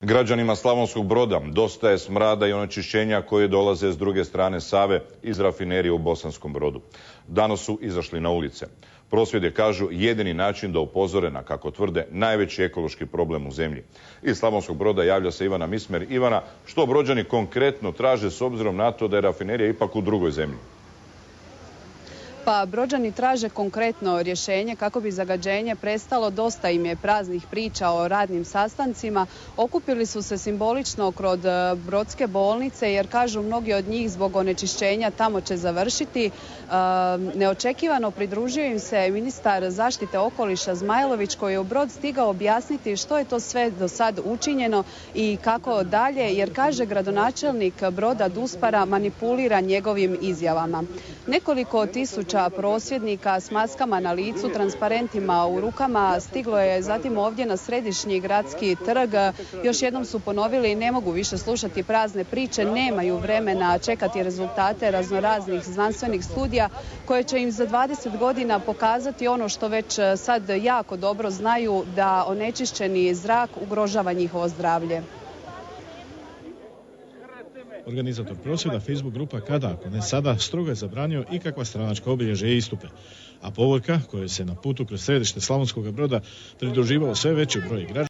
Građanima Slavonskog Broda dosta je smrada i onečišćenja koje dolaze s druge strane Save iz rafinerije u Bosanskom Brodu. Danas su izašli na ulice. Prosvjed je, kažu, jedini način da upozore na, kako tvrde, najveći ekološki problem u zemlji. Iz Slavonskog Broda javlja se Ivana Mismer. Ivana, što Brođani konkretno traže s obzirom na to da je rafinerija ipak u drugoj zemlji? Pa Brođani traže konkretno rješenje kako bi zagađenje prestalo. Dosta im je praznih priča o radnim sastancima. Okupili su se simbolično kod Brodske bolnice jer, kažu, mnogi od njih zbog onečišćenja tamo će završiti. Neočekivano pridružio im se ministar zaštite okoliša Zmajlović, koji je u Brod stigao objasniti što je to sve do sad učinjeno i kako dalje, jer, kaže, gradonačelnik Broda Duspara manipulira njegovim izjavama. Nekoliko tisuća prosvjednika s maskama na licu, transparentima u rukama stiglo je zatim ovdje na središnji gradski trg. Još jednom su ponovili, ne mogu više slušati prazne priče, nemaju vremena čekati rezultate raznoraznih znanstvenih studija koje će im za 20 godina pokazati ono što već sad jako dobro znaju, da onečišćeni zrak ugrožava njihovo zdravlje. Organizator prosvjeda, Facebook grupa Kada, ako ne sada, strogo je zabranio ikakva stranačka obilježja i istupe. A povorka, kojoj se na putu kroz središte Slavonskog Broda pridruživao sve veći broj građana,